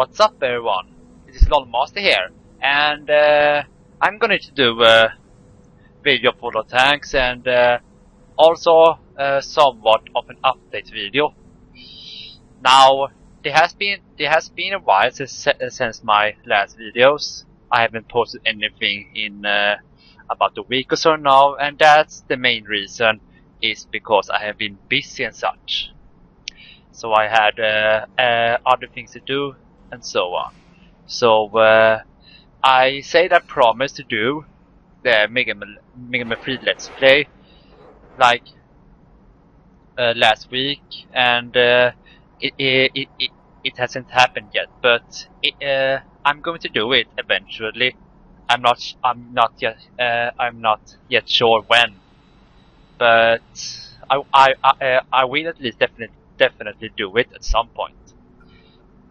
What's up everyone? This is Lolmazter here, and I'm going to do a video for the tanks and also somewhat of an update video. Now, there has been a while since my last videos. I haven't posted anything in about a week or so now, and that's the main reason is because I have been busy and such. So I had other things to do and so on. So I said I promised to do the Mega Man 3 Let's Play like last week, and it hasn't happened yet, but I'm going to do it eventually. I'm not yet sure when, but I will at least definitely do it at some point.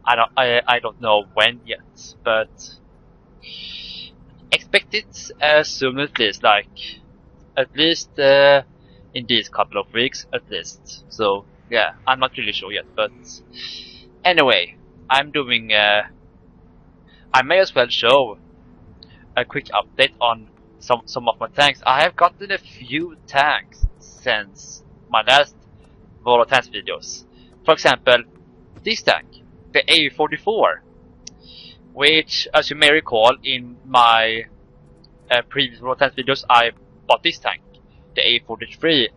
I don't know when yet, but expect it soon, at least, at least in these couple of weeks at least. So yeah, I'm not really sure yet, but anyway, I'm doing I may as well show a quick update on some of my tanks. I have gotten a few tanks since my last World of Tanks videos. For example, this tank, the A44, which, as you may recall, in my previous World of Tanks videos, I bought this tank, the A43,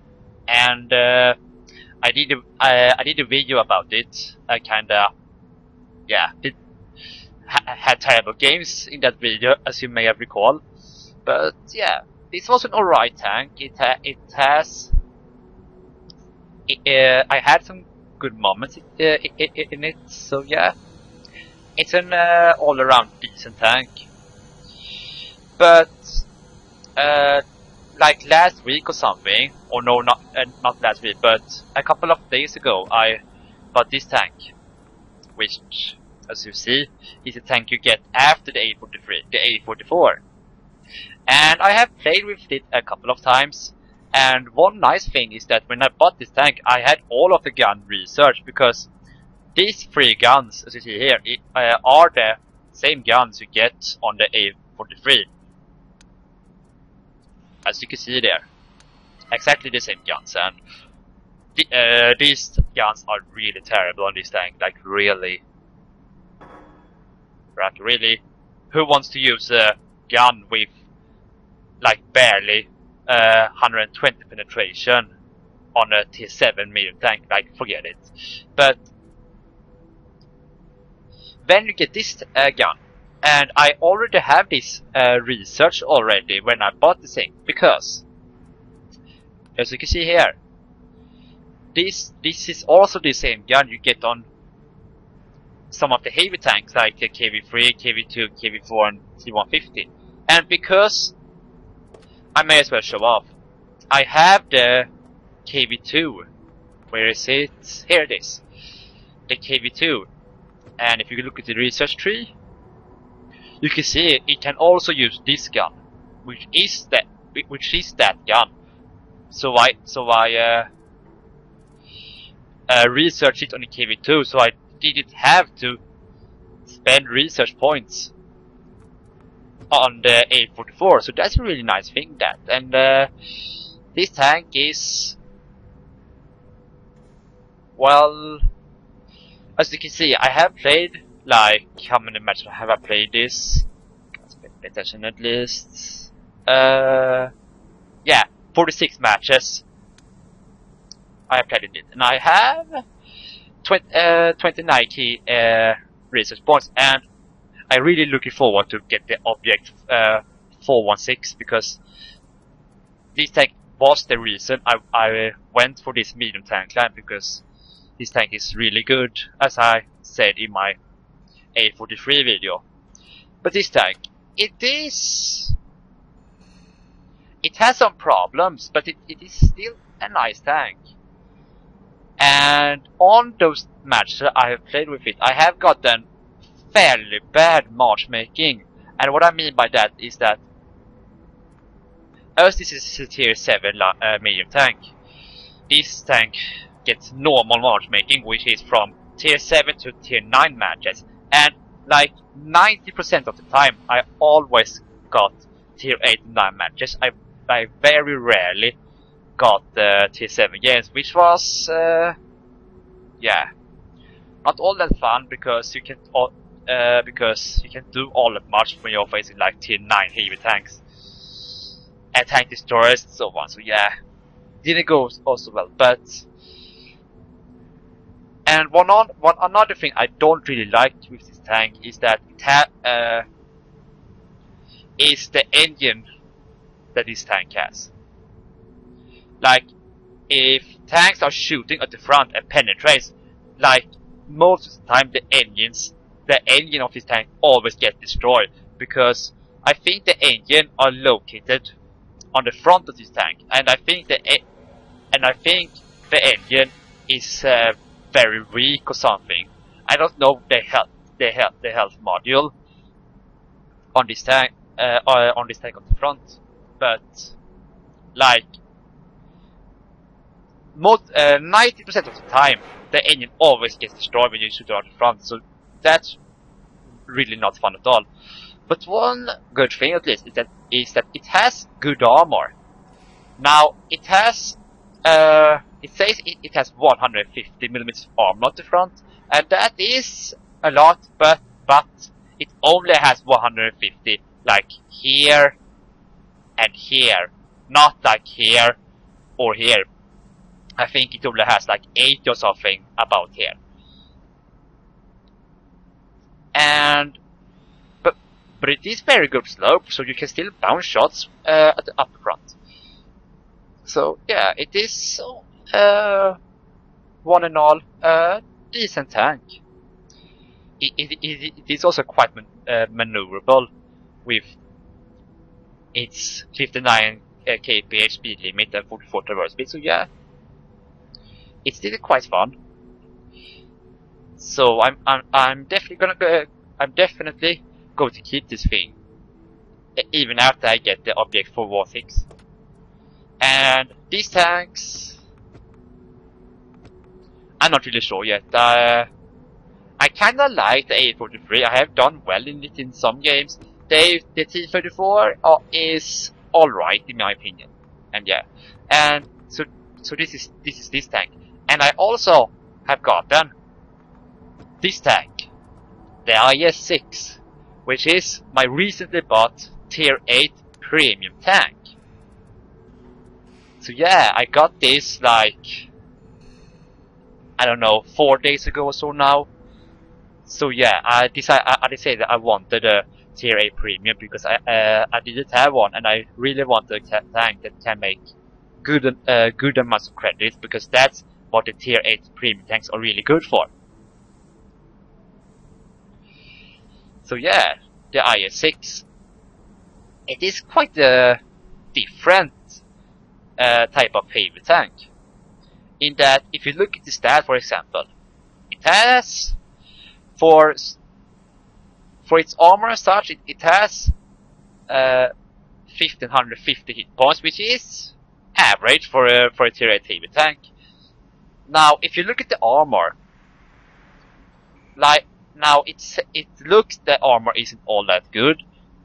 and I did a video about it. I had terrible games in that video, as you may have recalled. But yeah, this was an alright tank. I had some good moments in it, so yeah, it's an all-around decent tank. But like last week or something, or no, not last week, but a couple of days ago, I bought this tank, which, as you see, is a tank you get after the A44. And I have played with it a couple of times. And one nice thing is that when I bought this tank, I had all of the gun researched, because these three guns, as you see here, are the same guns you get on the A43. As you can see there, exactly the same guns, and these guns are really terrible on this tank. Like really, who wants to use a gun with like barely 120 penetration on a tier 7 medium tank? Like, forget it. But then you get this gun, and I already have this research already when I bought the thing, because as you can see here, this is also the same gun you get on some of the heavy tanks like the KV3, KV2, KV4 and T150. And because I may as well show off, I have the KV2. Where is it? Here it is. The KV2. And if you look at the research tree, you can see it can also use this gun, which is that gun. So I researched it on the KV2, so I didn't have to spend research points on the A44. So that's a really nice thing, that. And this tank is, well, as you can see, I have played, like, how many matches have I played this? Let's pay attention at least. Yeah, 46 matches I have played it, and I have 29 key research points, and I'm really looking forward to get the object 416, because this tank was the reason I went for this medium tank line, because this tank is really good, as I said in my A43 video. But this tank, it has some problems, but it is still a nice tank. And on those matches I have played with it, I have gotten fairly bad matchmaking. And what I mean by that is that, as this is a tier 7 medium tank, this tank gets normal matchmaking, which is from tier 7 to tier 9 matches. And like 90% of the time, I always got tier 8 and 9 matches. I very rarely got tier 7 games, which was, yeah, not all that fun because you can do all that much when you're facing like tier 9 heavy tanks and tank destroyers and so on. So yeah, didn't go also well, but. And one another thing I don't really like with this tank is that it is the engine that this tank has. Like, if tanks are shooting at the front and penetrates, like most of the time the engine of this tank always gets destroyed, because I think the engine are located on the front of this tank, and I think the engine is very weak or something. I don't know the health module on this tank on the front, but like most 90% of the time the engine always gets destroyed when you shoot around the front, so that's really not fun at all. But one good thing at least is that it has good armor. Now it has it says it has 150mm armor at the front, and that is a lot, but it only has 150, like here and here, not like here or here. I think it only has like 80 or something about here. And but it is very good slope, so you can still bounce shots at the upper front. So yeah, it is one and all decent tank. It is also quite maneuverable with its 59 kph speed limit and 44 traverse speed. So yeah, it's still quite fun. So I'm definitely going to keep this thing, even after I get the object for War 6. And these tanks, I'm not really sure yet. I kinda like the A43. I have done well in it in some games. The T34 is alright in my opinion. And yeah, and so this is this tank. And I also have gotten this tank, the IS-6, which is my recently bought tier 8 premium tank. So yeah, I got this like, I don't know, 4 days ago or so now. So yeah, I decided that I wanted a tier 8 premium because I didn't have one, and I really wanted a tank that can make good amounts of credits, because that's what the tier 8 premium tanks are really good for. So yeah, the IS-6. It is quite a different type of heavy tank. In that, if you look at the stat, for example, it has, for its armor as such, it has 1550 hit points, which is average for a tier 8 heavy tank. Now, if you look at the armor, like now it looks the armor isn't all that good,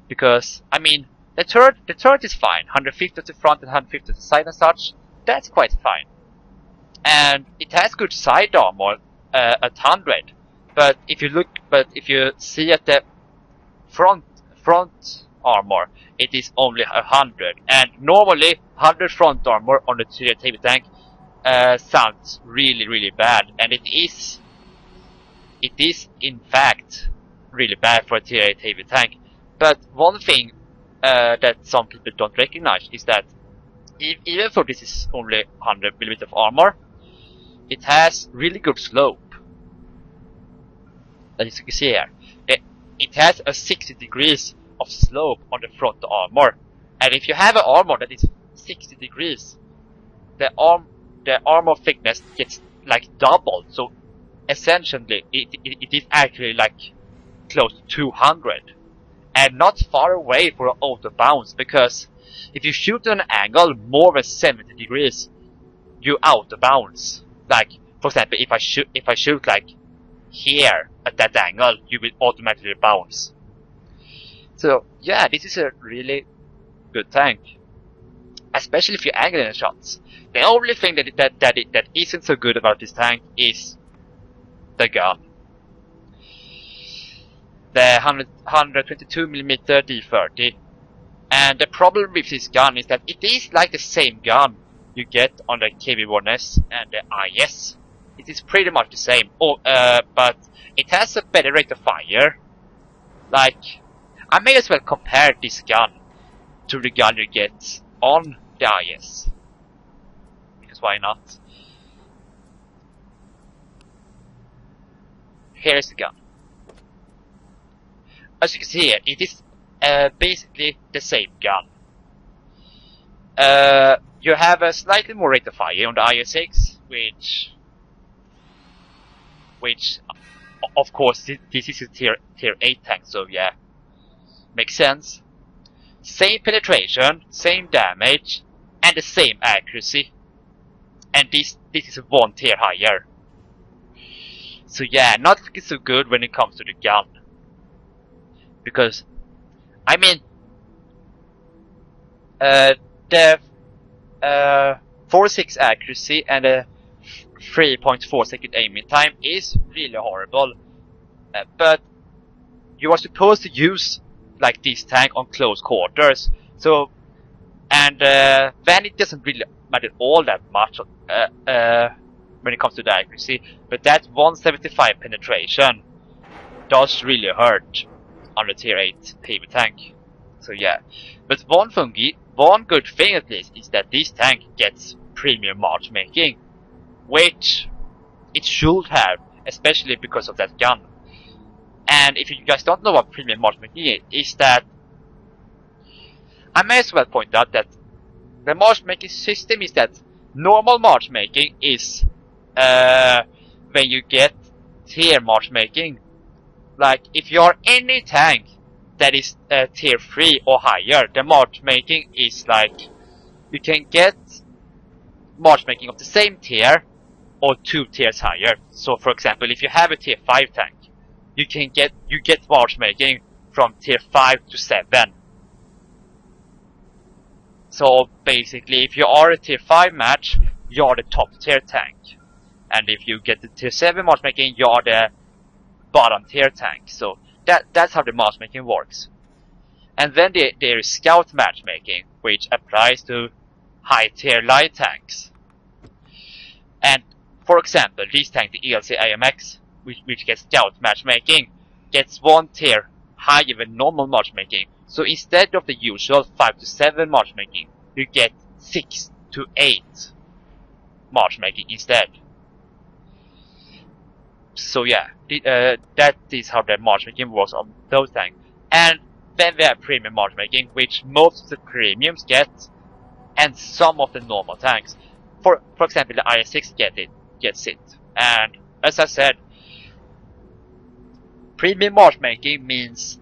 because I mean the turret is fine, 150 at the front and 150 at the side and such. That's quite fine, and it has good side armor at 100. But if you see at the front armor, it is only 100, and normally 100 front armor on the tier 8 heavy tank sounds really bad, and it is in fact really bad for a tier 8 heavy tank. But one thing that some people don't recognize is that even though this is only 100mm of armor, it has really good slope. As you can see here, it has a 60 degrees of slope on the front armor, and if you have an armor that is 60 degrees, the armor thickness gets like doubled. So essentially, it is actually like close to 200, and not far away for an auto bounce, because if you shoot at an angle more than 70 degrees, you auto bounce. Like, for example, if I shoot like here at that angle, you will automatically bounce. So yeah, this is a really good tank, especially if you angle in shots. The only thing that isn't so good about this tank is the gun. The 122mm D30. And the problem with this gun is that it is like the same gun you get on the KV-1S and the IS. It is pretty much the same, but it has a better rate of fire. Like, I may as well compare this gun to the gun you get on the IS. Because why not? Here is the gun. As you can see here, it is basically the same gun. You have a slightly more rate of fire on the IS-6, which of course this is a tier 8 tank, so yeah, makes sense. Same penetration, same damage, and the same accuracy. And this is one tier higher. So yeah, not looking so good when it comes to the gun. Because, I mean, the 4.6 accuracy and a 3.4 second aiming time is really horrible. But you are supposed to use like this tank on close quarters. So, and then it doesn't really matter all that much when it comes to the accuracy. But that 175 penetration does really hurt on the tier 8 heavy tank. So yeah, but one good thing at least is that this tank gets premium matchmaking, which it should have, especially because of that gun. And if you guys don't know what premium matchmaking is that I may as well point out that the matchmaking system is that normal matchmaking is when you get tier matchmaking. Like, if you are any tank that is tier 3 or higher, the matchmaking is like, you can get matchmaking of the same tier or 2 tiers higher. So for example, if you have a tier 5 tank, you get matchmaking from tier 5 to 7. So basically, if you are a tier 5 match, you are the top tier tank. And if you get the tier 7 matchmaking, you are the bottom tier tank. So that's how the matchmaking works. And then there is scout matchmaking, which applies to high tier light tanks. And for example, this tank, the ELC AMX, which gets scout matchmaking, gets 1 tier higher than normal matchmaking. So instead of the usual 5 to 7 matchmaking, you get 6 to 8 matchmaking instead. So yeah, that is how the matchmaking works on those tanks. And then we have premium matchmaking, which most of the premiums get, and some of the normal tanks. For example, the IS-6 gets it. And as I said, premium matchmaking means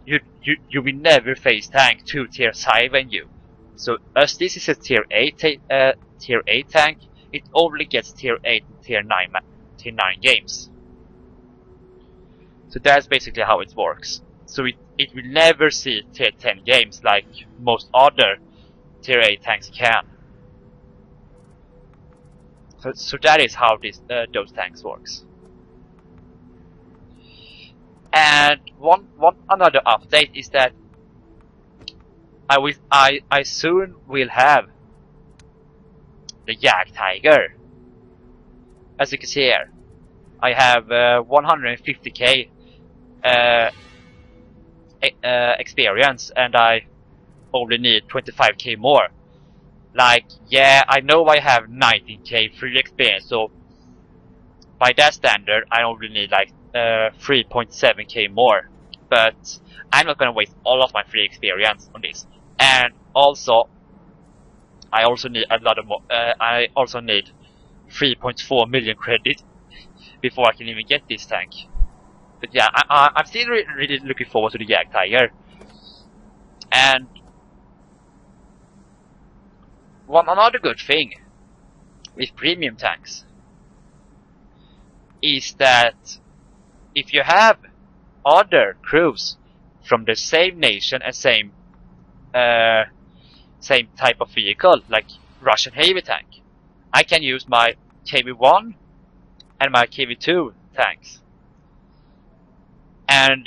you will never face tank 2 tiers higher than you. So as this is a tier 8 tank, it only gets tier 8 and tier 9 games. So that's basically how it works. So it will never see tier 10 games like most other tier 8 tanks can. So that is how those tanks works. And one another update is that I soon will have the Jag Tiger. As you can see here, I have 150k experience, and I only need 25k more. Like, yeah, I know I have 19k free experience, so by that standard, I only need like 3.7k more. But I'm not gonna waste all of my free experience on this. And also, I also need a lot of more. I also need 3.4 million credit before I can even get this tank. But yeah, I'm still really looking forward to the Jag Tiger. And another good thing with premium tanks is that if you have other crews from the same nation and same type of vehicle, like Russian heavy tank, I can use my KV-1 and my KV-2 tanks and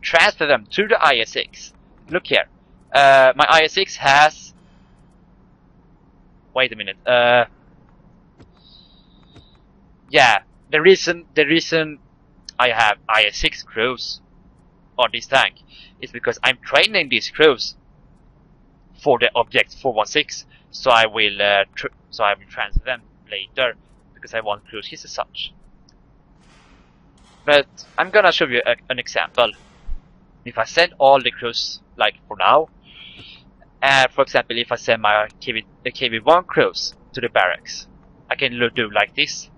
transfer them to the IS-6. Look here, my IS-6 has. Wait a minute. Yeah, the reason I have IS-6 crews on this tank is because I'm training these crews for the object 416. So I will transfer them later because I want crews as such. But I'm gonna show you an example. If I send all the crews, like for now, for example, if I send my KV-1 crews to the barracks, I can do like this.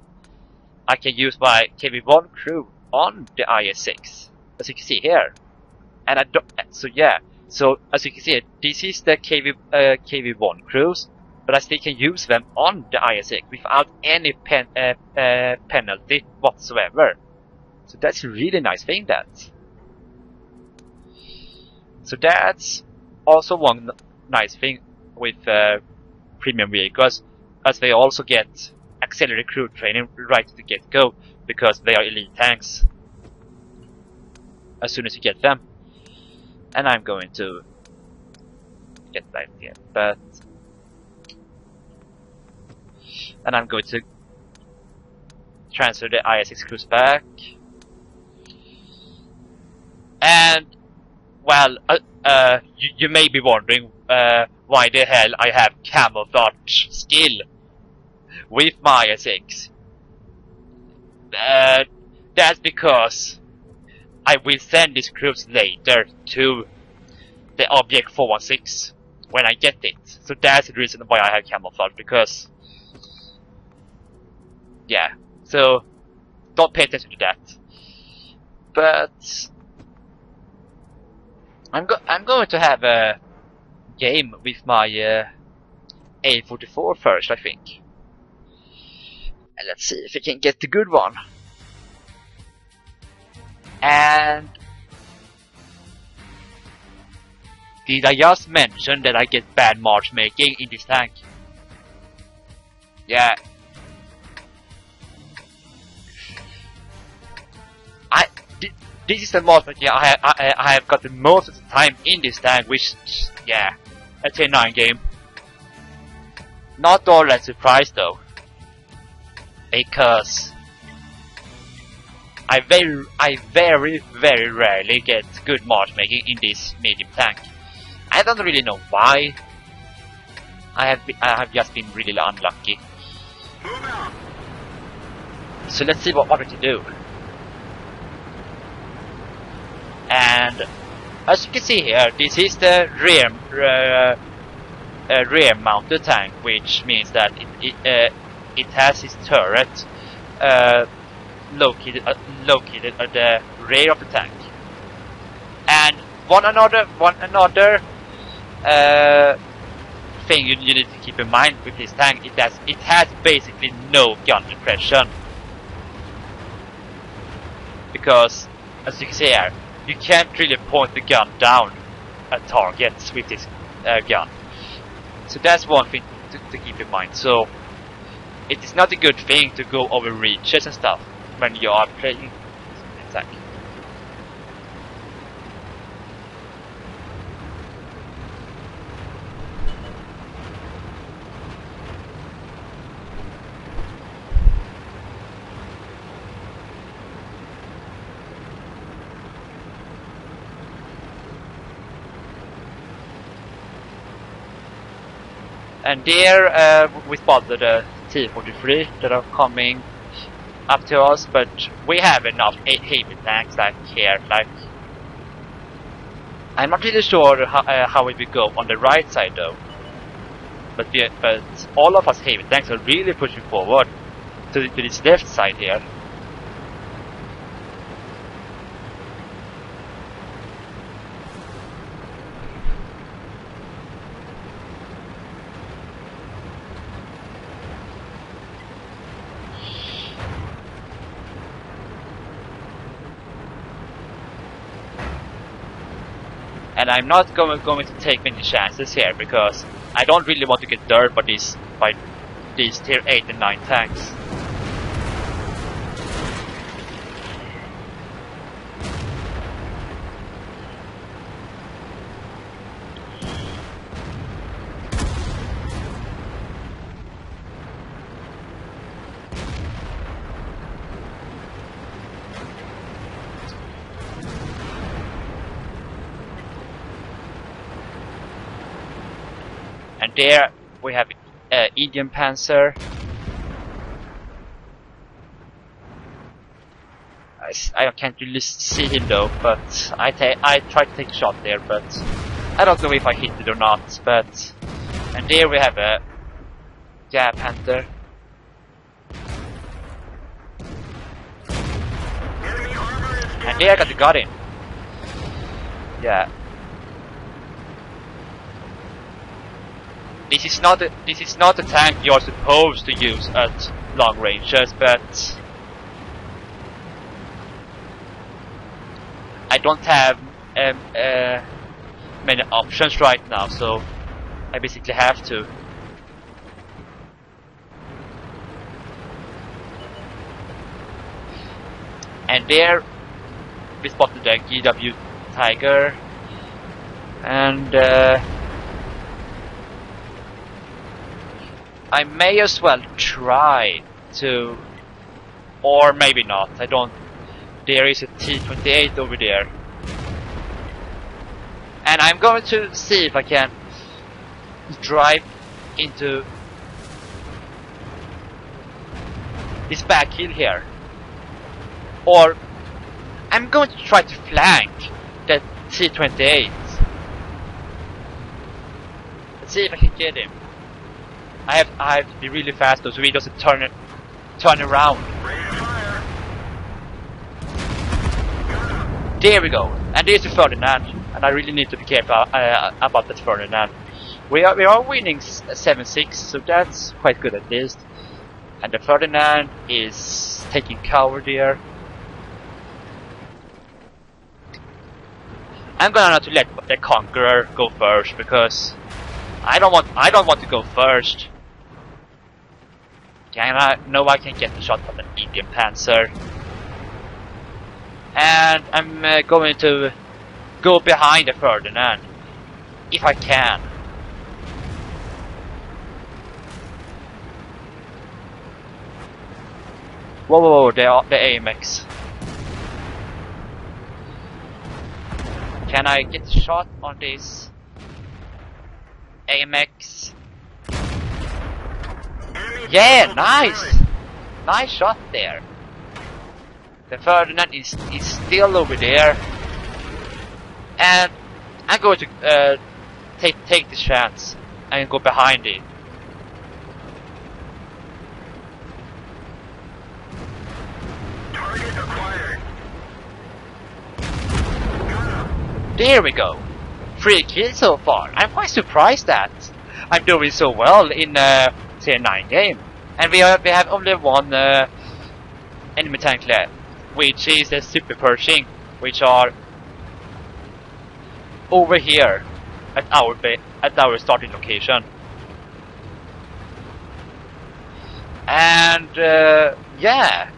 I can use my KV-1 crew on the IS-6, as you can see here. And I don't. So yeah. So as you can see, this is the KV-1 crews, but I still can use them on the IS-6 without any penalty whatsoever. So that's a really nice thing. So that's also one nice thing with premium vehicles, as they also get auxiliary crew training right to the get-go, because they are elite tanks as soon as you get them. And I'm going to get that here, and I'm going to transfer the IS-6 crews back. And well, you may be wondering why the hell I have camouflage skill with my IS-6. That's because I will send these crews later to the object 416 when I get it. So that's the reason why I have camouflage, because yeah, so don't pay attention to that. But I'm going to have a game with my A44 first, I think. And let's see if we can get the good one. And did I just mention that I get bad matchmaking in this tank? Yeah. This is the matchmaking I have got the most of the time in this tank, which, yeah, a 10-9 game. Not all that surprised though, because I very rarely get good matchmaking in this medium tank. I don't really know why. I have just been really unlucky. So let's see what we can do. And as you can see here, this is the rear mounted tank, which means that it has its turret located at the rear of the tank. And one another thing you need to keep in mind with this tank is that it has basically no gun depression, because as you can see here, you can't really point the gun down at targets with this gun. So that's one thing to keep in mind. So it is not a good thing to go over reaches and stuff when you are playing this tank. And there we spotted the T-43 that are coming up to us, but we have enough heavy tanks like here. Like, I'm not really sure how it will go on the right side though. But all of us heavy tanks are really pushing forward to this left side here. And I'm not going to take many chances here because I don't really want to get dirt by these tier 8 and 9 tanks. And there we have Indian Panzer. I can't really see him though, but I tried to take a shot there, but I don't know if I hit it or not. But and there we have a Panther. And there I got him. Yeah. This is not a tank you're supposed to use at long ranges, but I don't have many options right now, so I basically have to. And there we spotted the GW Tiger, and I may as well try to, or maybe not, I don't. There is a T-28 over there. And I'm going to see if I can drive into this back hill here. Or I'm going to try to flank that T-28. Let's see if I can get him. I have to be really fast though, so he doesn't turn around. There we go. And there's the Ferdinand, and I really need to be careful about that Ferdinand. We are winning 7-6, so that's quite good at least. And the Ferdinand is taking cover there. I'm gonna have to let the Conqueror go first because I don't want to go first. No, I can get the shot from the Indian Panzer. And I'm going to go behind the Ferdinand, if I can. Whoa, the AMX. Can I get a shot on this AMX? Yeah, nice! Nice shot there. The Ferdinand is still over there. And I'm going to take this chance and go behind it. Target acquired. There we go. 3 kills so far. I'm quite surprised that I'm doing so well in tier 9 game. And we have only one enemy tank left, which is the Super Pershing, which are over here at our starting location. And yeah,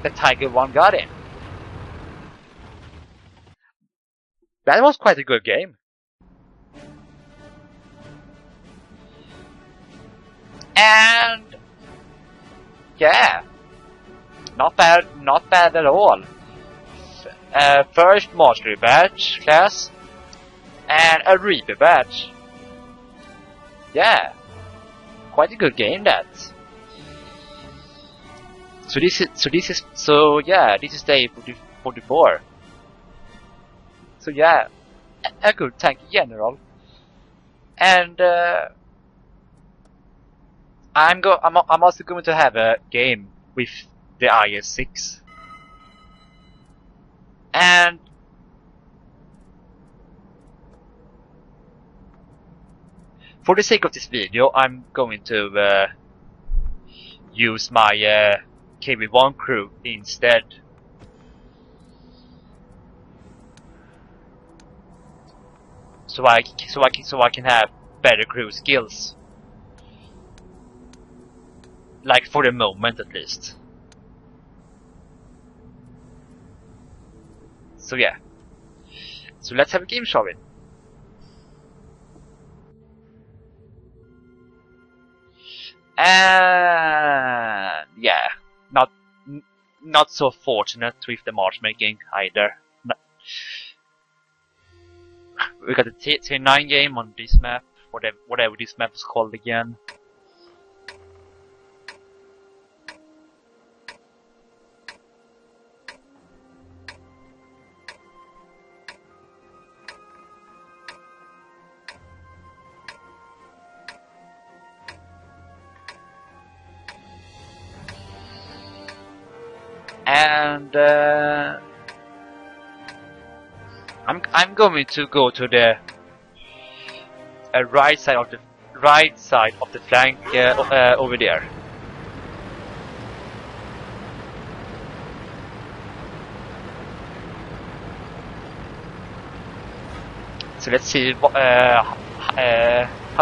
the Tiger 1 got him. That was quite a good game. And yeah, not bad at all. First Mastery Badge class and a Reaper Badge. Yeah, quite a good game that. So this is day 44. So yeah, a good tank in general. And I'm also going to have a game with the IS-6. And for the sake of this video, I'm going to use my KV1 crew instead. so I can have better crew skills. Like for the moment at least. So yeah. So let's have a game, shall we? And yeah, not so fortunate with the matchmaking either. We got a T9 game on this map, whatever this map is called again. And I'm going to go to the right side of the flank over there. So let's see how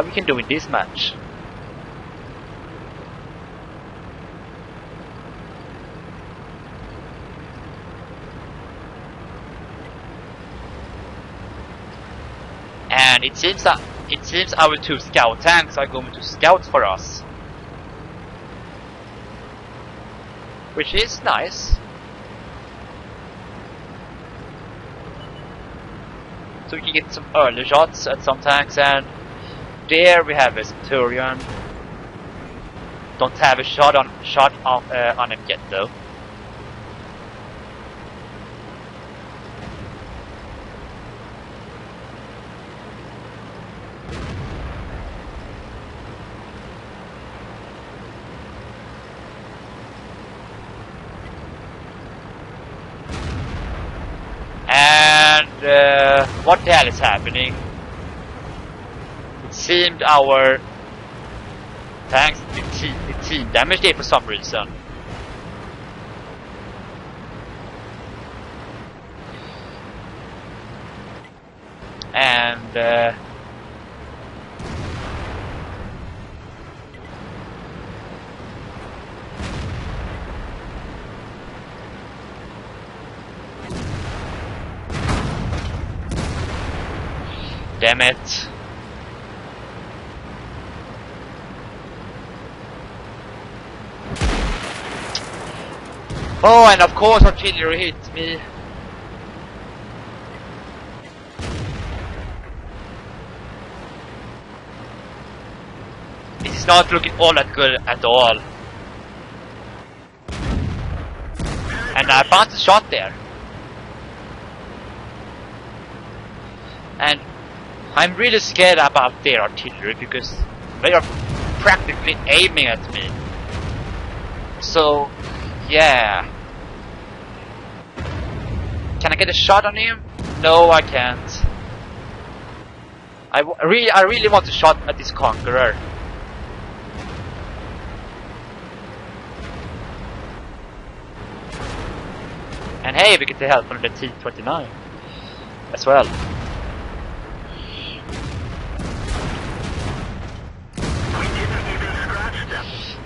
we can do in this match. And it seems our two scout tanks are going to scout for us, which is nice. So we can get some early shots at some tanks, and there we have a Centurion. Don't have a shot on him yet though. And what the hell is happening? It seemed our tanks did team damage there for some reason. And damn it. Oh, and of course artillery hit me. It's not looking all that good at all. And I bounced a shot there. And I'm really scared about their artillery because they are practically aiming at me. So, yeah. Can I get a shot on him? No, I can't. I really want a shot at this Conqueror. And hey, we get the help from the T-29 as well.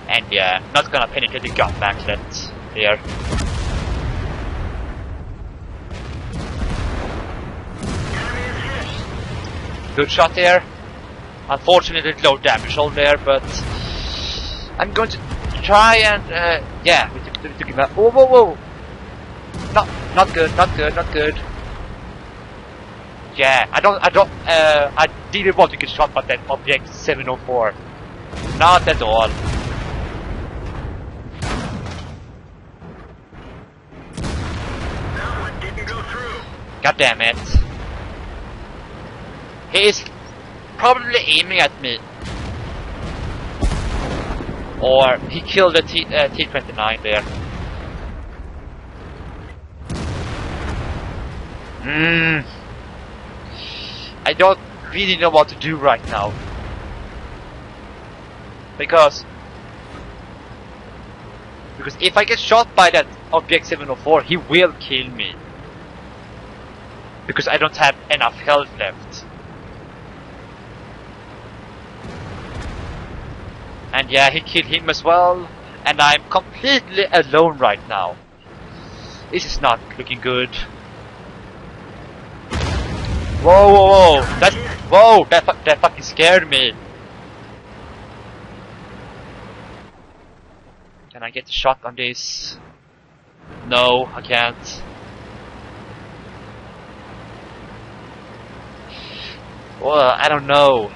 And yeah, not gonna penetrate the gut backlet here. Good shot there. Unfortunately, low damage all there, but I'm going to try and yeah, we took him out. Whoa, whoa, whoa! Not good, not good, not good. Yeah, I didn't want to get shot by that object 704. Not at all. God damn it. He is probably aiming at me. Or he killed the T-29 there. I don't really know what to do right now. Because if I get shot by that Object 704, he will kill me. Because I don't have enough health left. And yeah, he killed him as well. And I'm completely alone right now. This is not looking good. Whoa, whoa, whoa! That fucking scared me. Can I get a shot on this? No, I can't. Well, I don't know.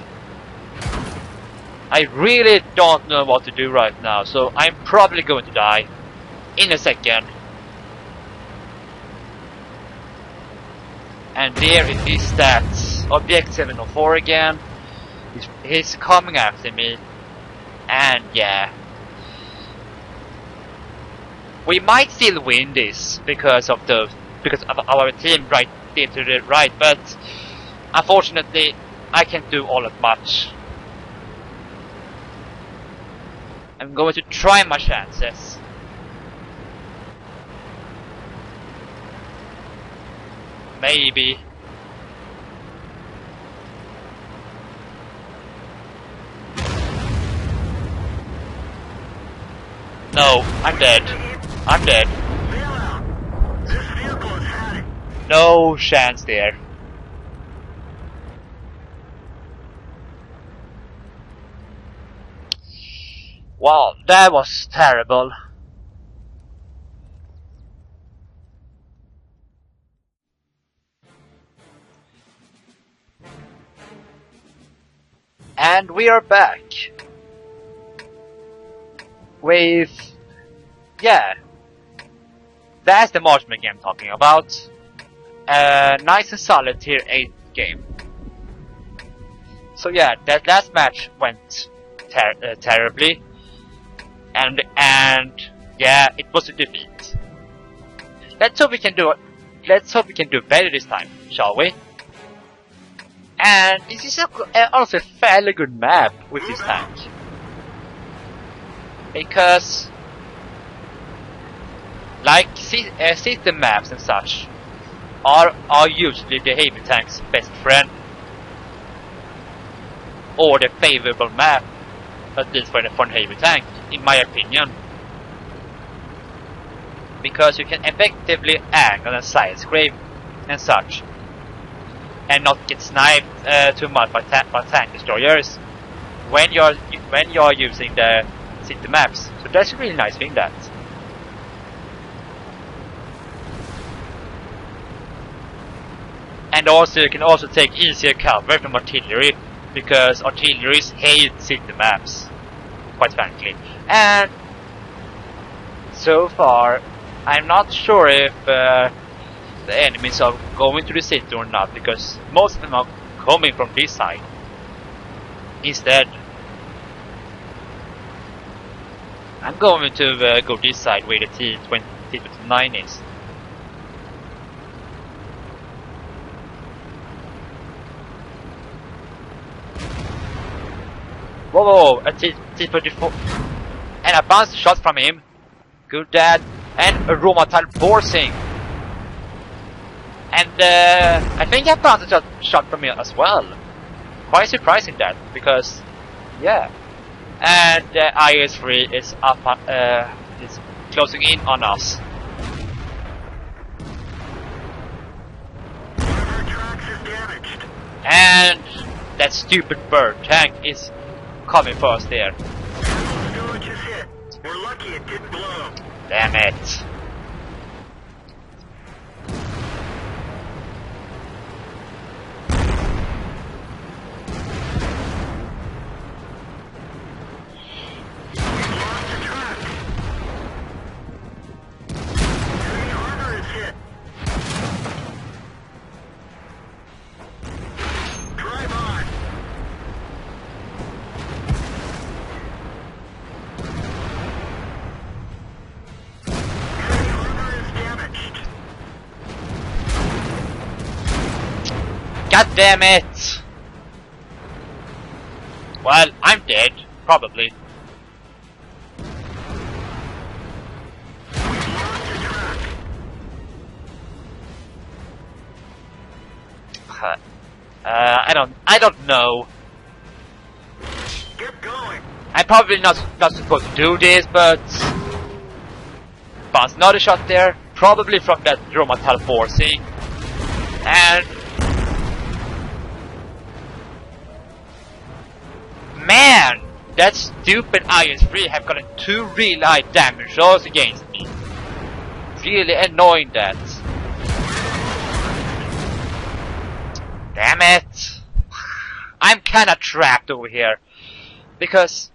I really don't know what to do right now, so I'm probably going to die in a second. And there it is, that Object 704 again. He's coming after me. And yeah. We might still win this because of our team right there to the right, but unfortunately I can't do all that much. I'm going to try my chances. Maybe. No, I'm dead. I'm dead. No chance there. Wow, that was terrible. And we are back with, yeah, that's the marksman game I'm talking about. Nice and solid tier 8 game. So yeah, that last match went terribly, and yeah, it was a defeat. Let's hope we can do better this time, shall we? And this is also a fairly good map with this tank, because like system maps and such are usually the heavy tank's best friend, or the favorable map, at least for the heavy tank, in my opinion, because you can effectively angle and side scrape and such, and not get sniped too much by tank destroyers when you're using the city maps. So that's a really nice thing, that. And also you can also take easier cover from artillery, because artilleries hate city maps, quite frankly. And so far I'm not sure if the enemies are going to the city or not, because most of them are coming from this side instead. I'm going to go this side where the T-29 is. Whoa, a T-34, and a bounce shot from him. Good, dad. And a Romatal Borsing. And I think I bounced a shot from him as well. Quite surprising, that, because yeah. And IS-3 is up, is closing in on us. And that stupid bird tank is coming for us there. We're lucky it didn't blow. Damn it. God damn it! Well, I'm dead, probably. I don't know. Get I'm probably not supposed to do this, but bounce another shot there, probably from that Lolmazter forcing, and man, that stupid IS-3 have gotten 2 really high damage rolls against me. Really annoying that. Damn it! I'm kinda trapped over here because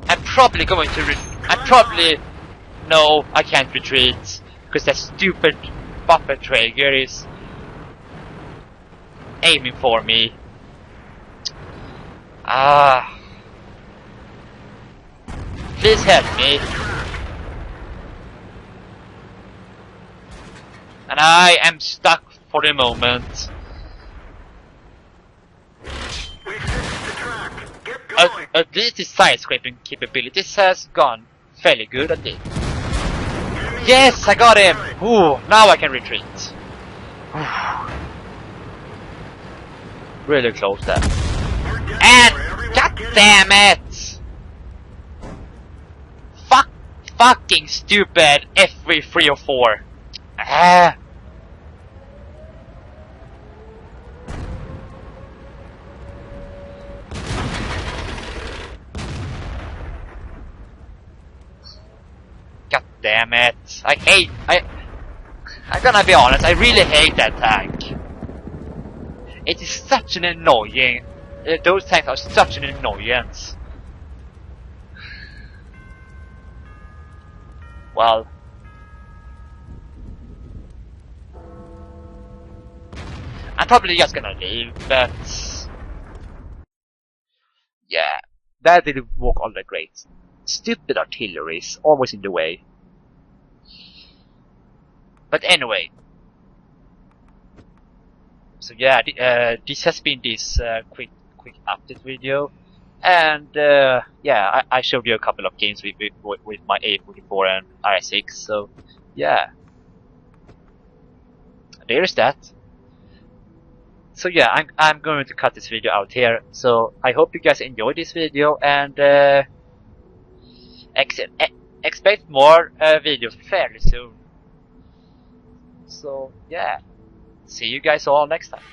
I'm probably going to no, I can't retreat because that stupid buffer trigger is aiming for me. Please help me. And I am stuck for the moment. At least the side scraping capabilities has gone fairly good at it. Yes, I got him! Ooh, now I can retreat. Really close there. And god damn it! Fucking stupid F3 or 4. God damn it. I'm gonna be honest, I really hate that tank. It is such an annoying. Those tanks are such an annoyance. Well, I'm probably just gonna leave, but yeah, that didn't work all that great. Stupid artillery is always in the way. But anyway, so yeah, this has been this quick update video, and yeah, I showed you a couple of games with my A44 and IS-6. So yeah, there's that. So yeah, I'm going to cut this video out here. So I hope you guys enjoyed this video, and expect more videos fairly soon. So yeah, see you guys all next time.